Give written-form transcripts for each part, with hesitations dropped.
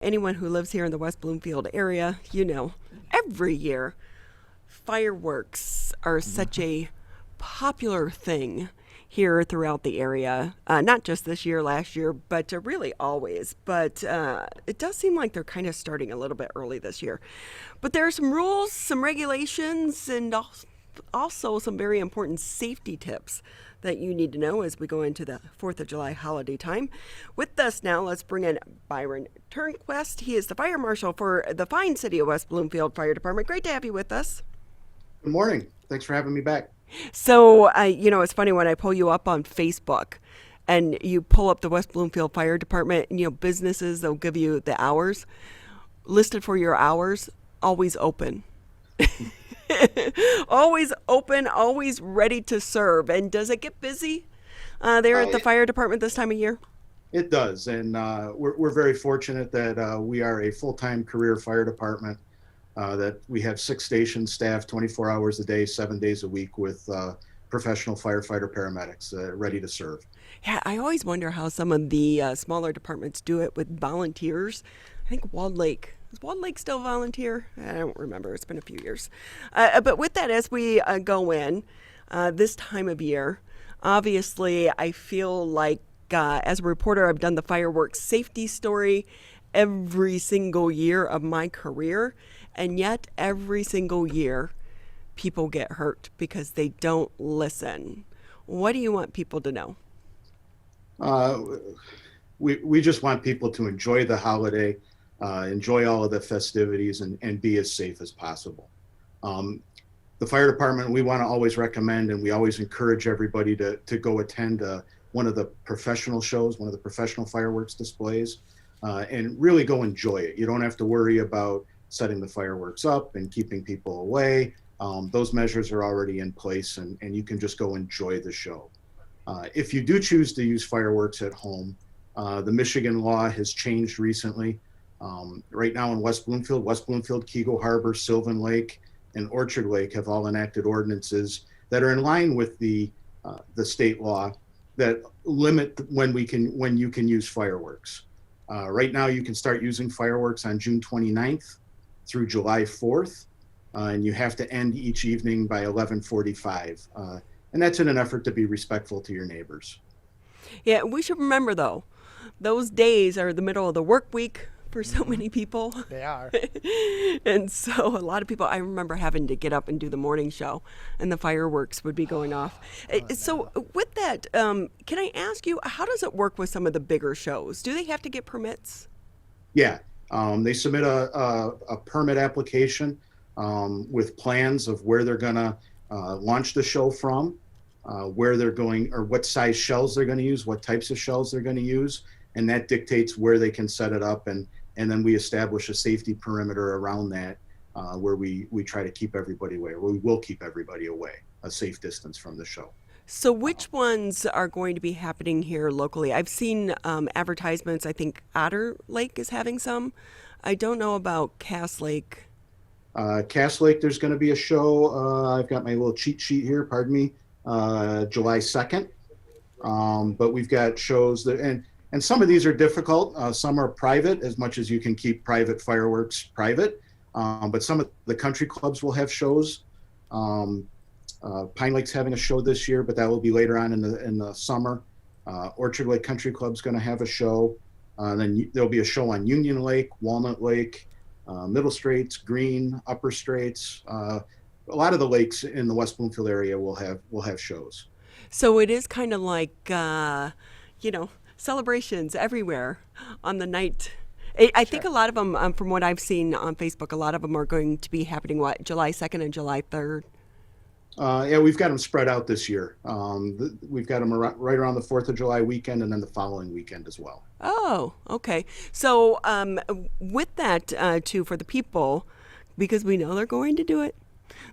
Anyone who lives here in the West Bloomfield area, every year fireworks are such a popular thing here throughout the area. Not just this year, last year, but really always. But it does seem like they're kind of starting a little bit early this year. But there are some rules, some regulations, and also some very important safety tips that you need to know as we go into the 4th of July holiday time. With us now, let's bring in Byron Turnquist. He is the fire marshal for the fine city of West Bloomfield Fire Department. Great to have you with us. Good morning. Thanks for having me back. So, it's funny when I pull you up on Facebook and you pull up the West Bloomfield Fire Department, businesses, they'll give you the hours listed for your hours, always open. Always open, always ready to serve. And does it get busy there at the fire department this time of year? It does, and we're very fortunate that we are a full-time career fire department, that we have 6 stations staffed 24 hours a day, 7 days a week with professional firefighter paramedics ready to serve. Yeah, I always wonder how some of the smaller departments do it with volunteers. I think Walled Lake. Is Walled Lake still volunteer? I don't remember. It's been a few years. But with that, as we go in this time of year, obviously, I feel like as a reporter, I've done the fireworks safety story every single year of my career. And yet, every single year, people get hurt because they don't listen. What do you want people to know? Uh, we just want people to enjoy the holiday, enjoy all of the festivities, and be as safe as possible. Um, the fire department, we want to always recommend and we always encourage everybody to go attend one of the professional shows, one of the professional fireworks displays, and really go enjoy it. You don't have to worry about setting the fireworks up and keeping people away. Those measures are already in place, and you can just go enjoy the show. If you do choose to use fireworks at home, the Michigan law has changed recently. Right now in West Bloomfield, Keego Harbor, Sylvan Lake, and Orchard Lake have all enacted ordinances that are in line with the state law that limit when you can use fireworks. Right now, you can start using fireworks on June 29th through July 4th, and you have to end each evening by 11:45. And that's in an effort to be respectful to your neighbors. Yeah, we should remember though, those days are the middle of the work week for so Hmm. many people. They are. And so a lot of people, I remember having to get up and do the morning show and the fireworks would be going off. So with that, can I ask you, how does it work with some of the bigger shows? Do they have to get permits? Yeah, they submit a permit application with plans of where they're gonna launch the show from, where they're going, or what size shells they're gonna use, what types of shells they're gonna use, and that dictates where they can set it up, and then we establish a safety perimeter around that, where we try to keep everybody away, or we will keep everybody away, a safe distance from the show. So which ones are going to be happening here locally? I've seen advertisements. I think Otter Lake is having some. I don't know about Cass Lake. Cass Lake, there's going to be a show. I've got my little cheat sheet here, pardon me, July 2nd. But we've got shows that, and some of these are difficult. Some are private, as much as you can keep private fireworks private. But some of the country clubs will have shows. Pine Lake's having a show this year, but that will be later on in the summer. Orchard Lake Country Club's going to have a show. Then there'll be a show on Union Lake, Walnut Lake, Middle Straits, Green, Upper Straits. A lot of the lakes in the West Bloomfield area will have shows. So it is kind of like, celebrations everywhere on the night. I think a Sure. lot of them, from what I've seen on Facebook, a lot of them are going to be happening, July 2nd and July 3rd? Yeah, we've got them spread out this year. We've got them right around the 4th of July weekend and then the following weekend as well. Oh, okay. So with that, too, for the people, because we know they're going to do it,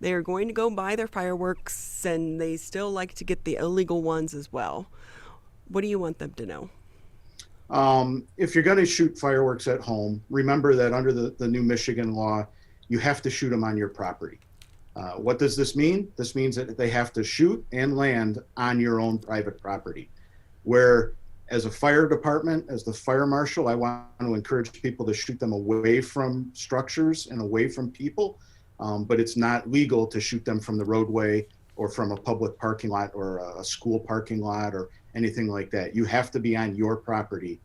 they're going to go buy their fireworks and they still like to get the illegal ones as well. What do you want them to know? If you're going to shoot fireworks at home, remember that under the new Michigan law, you have to shoot them on your property. What does this mean? This means that they have to shoot and land on your own private property. Where As a fire department, as the fire marshal, I want to encourage people to shoot them away from structures and away from people. But it's not legal to shoot them from the roadway or from a public parking lot or a school parking lot or anything like that. You have to be on your property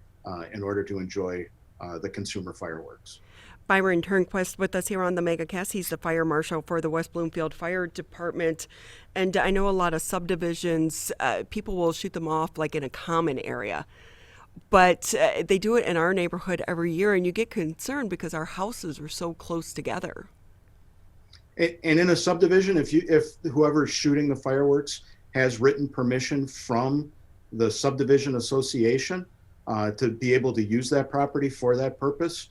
in order to enjoy the consumer fireworks. Byron Turnquist with us here on the MegaCast. He's the fire marshal for the West Bloomfield Fire Department. And I know a lot of subdivisions, people will shoot them off like in a common area. But they do it in our neighborhood every year, and you get concerned because our houses are so close together. And in a subdivision, if whoever's shooting the fireworks has written permission from the subdivision association to be able to use that property for that purpose,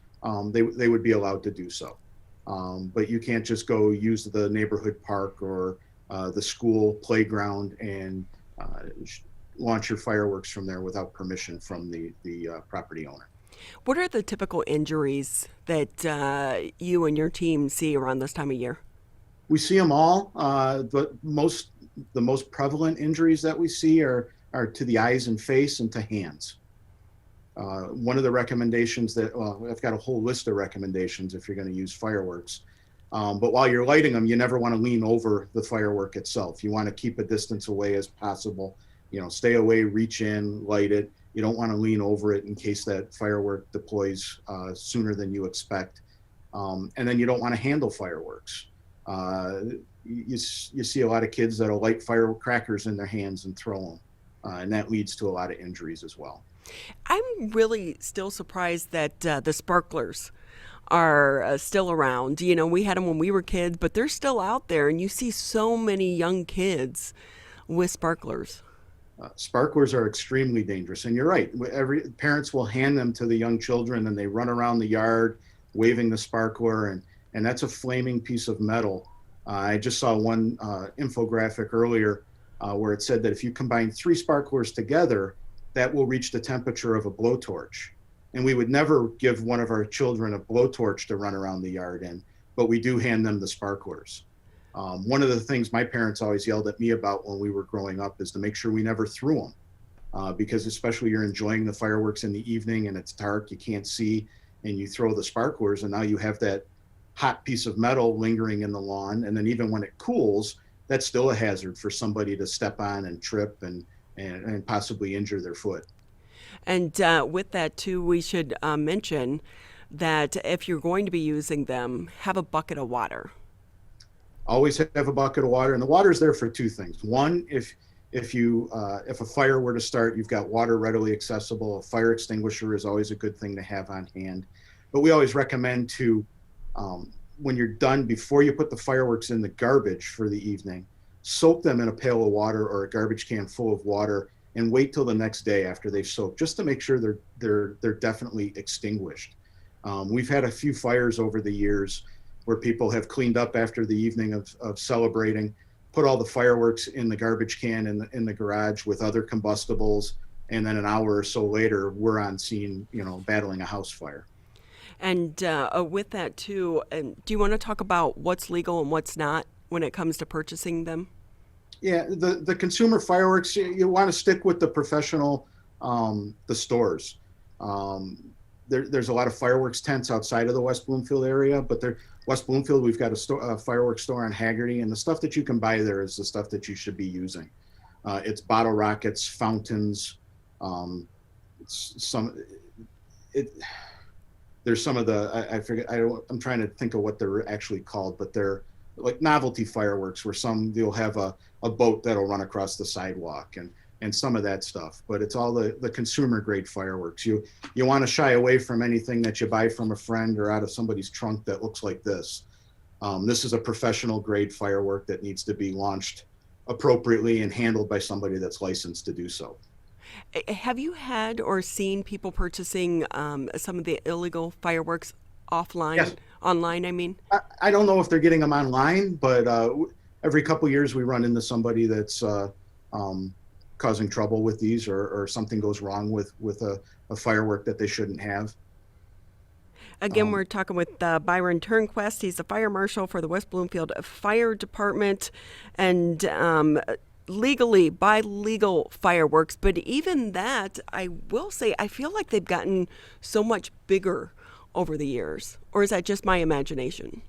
they would be allowed to do so. But you can't just go use the neighborhood park or the school playground and launch your fireworks from there without permission from the property owner. What are the typical injuries that you and your team see around this time of year? We see them all. The most prevalent injuries that we see are to the eyes and face and to hands. One of the recommendations I've got a whole list of recommendations if you're going to use fireworks. But while you're lighting them, you never want to lean over the firework itself. You want to keep a distance away as possible. Stay away, reach in, light it. You don't want to lean over it in case that firework deploys sooner than you expect. And then you don't want to handle fireworks. You see a lot of kids that'll light firecrackers in their hands and throw them. And that leads to a lot of injuries as well. I'm really still surprised that the sparklers are still around. We had them when we were kids, but they're still out there, and you see so many young kids with sparklers. Sparklers are extremely dangerous, and you're right. Parents will hand them to the young children, and they run around the yard waving the sparkler, and that's a flaming piece of metal. I just saw one infographic earlier where it said that if you combine 3 sparklers together, that will reach the temperature of a blowtorch. And we would never give one of our children a blowtorch to run around the yard in, but we do hand them the sparklers. One of the things my parents always yelled at me about when we were growing up is to make sure we never threw them. Because especially you're enjoying the fireworks in the evening and it's dark, you can't see, and you throw the sparklers, and now you have that hot piece of metal lingering in the lawn. And then even when it cools, that's still a hazard for somebody to step on and trip and possibly injure their foot. And with that, too, we should mention that if you're going to be using them, have a bucket of water. Always have a bucket of water. And the water is there for 2 things. One, if a fire were to start, you've got water readily accessible. A fire extinguisher is always a good thing to have on hand. But we always recommend to, when you're done, before you put the fireworks in the garbage for the evening, soak them in a pail of water or a garbage can full of water and wait till the next day after they've soaked, just to make sure they're definitely extinguished. We've had a few fires over the years where people have cleaned up after the evening of celebrating, put all the fireworks in the garbage can in the garage with other combustibles, and then an hour or so later, we're on scene, battling a house fire. And with that, too, do you want to talk about what's legal and what's not when it comes to purchasing them? Yeah, the consumer fireworks, you want to stick with the professional, the stores. There's a lot of fireworks tents outside of the West Bloomfield area, but West Bloomfield, we've got a fireworks store on Haggerty, and the stuff that you can buy there is the stuff that you should be using. It's bottle rockets, fountains. There's some of the, I forget, I'm trying to think of what they're actually called, but they're like novelty fireworks, where you'll have a boat that'll run across the sidewalk and some of that stuff. But it's all the consumer grade fireworks. You want to shy away from anything that you buy from a friend or out of somebody's trunk that looks like this. This is a professional grade firework that needs to be launched appropriately and handled by somebody that's licensed to do so. Have you had or seen people purchasing some of the illegal fireworks offline? Yes. Online, I mean? I don't know if they're getting them online, but every couple of years we run into somebody that's causing trouble with these, or something goes wrong with a firework that they shouldn't have. Again, we're talking with Byron Turnquist. He's the fire marshal for the West Bloomfield Fire Department. And legally buy legal fireworks, but even that, I will say, I feel like they've gotten so much bigger over the years. Or is that just my imagination?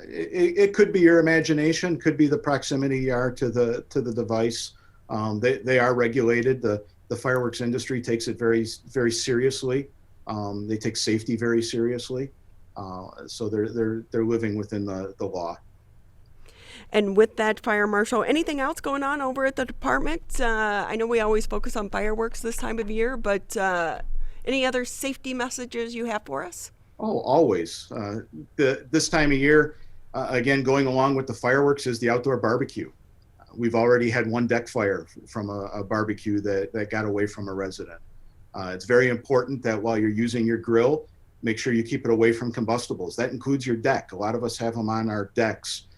It could be your imagination, could be the proximity you are to the device. They are regulated. The fireworks industry takes it very seriously. They take safety very seriously. So they're living within the law. And with that, Fire Marshal, anything else going on over at the department? I know we always focus on fireworks this time of year, but any other safety messages you have for us? Oh, always. This time of year, again, going along with the fireworks is the outdoor barbecue. We've already had one deck fire from a barbecue that got away from a resident. It's very important that while you're using your grill, make sure you keep it away from combustibles. That includes your deck. A lot of us have them on our decks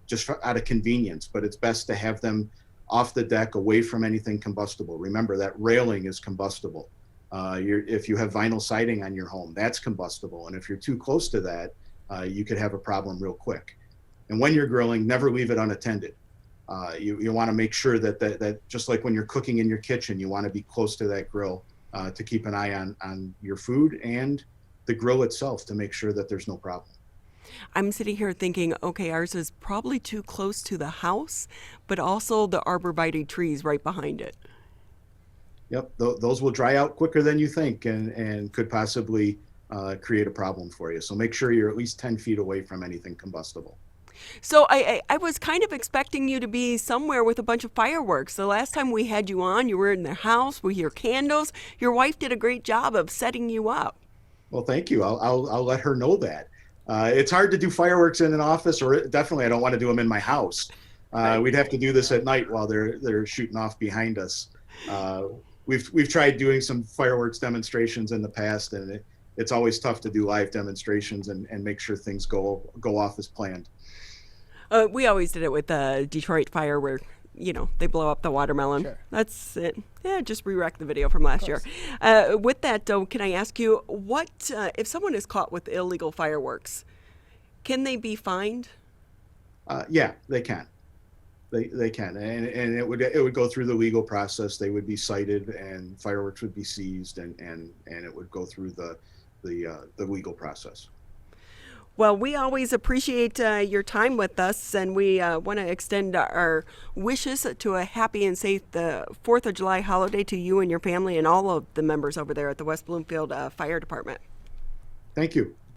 just out of convenience, but it's best to have them off the deck, away from anything combustible. Remember that railing is combustible. If you have vinyl siding on your home, that's combustible. And if you're too close to that, you could have a problem real quick. And when you're grilling, never leave it unattended. You want to make sure that just like when you're cooking in your kitchen, you want to be close to that grill to keep an eye on your food and the grill itself to make sure that there's no problem. I'm sitting here thinking, okay, ours is probably too close to the house, but also the arborvitae trees right behind it. Yep, those will dry out quicker than you think and could possibly create a problem for you. So make sure you're at least 10 feet away from anything combustible. So I was kind of expecting you to be somewhere with a bunch of fireworks. The last time we had you on, you were in the house with your candles. Your wife did a great job of setting you up. Well, thank you. I'll let her know that. It's hard to do fireworks in an office, or definitely I don't want to do them in my house. We'd have to do this at night while they're shooting off behind us. We've tried doing some fireworks demonstrations in the past, and it's always tough to do live demonstrations and make sure things go off as planned. We always did it with the Detroit fire where, they blow up the watermelon. Sure. That's it. Yeah, just re-rec the video from last year. With that, though, can I ask you, what if someone is caught with illegal fireworks, can they be fined? Yeah, they can. They can, and it would go through the legal process. They would be cited, and fireworks would be seized, and it would go through the legal process. Well, we always appreciate your time with us, and we want to extend our wishes to a happy and safe 4th of July holiday to you and your family and all of the members over there at the West Bloomfield Fire Department. Thank you.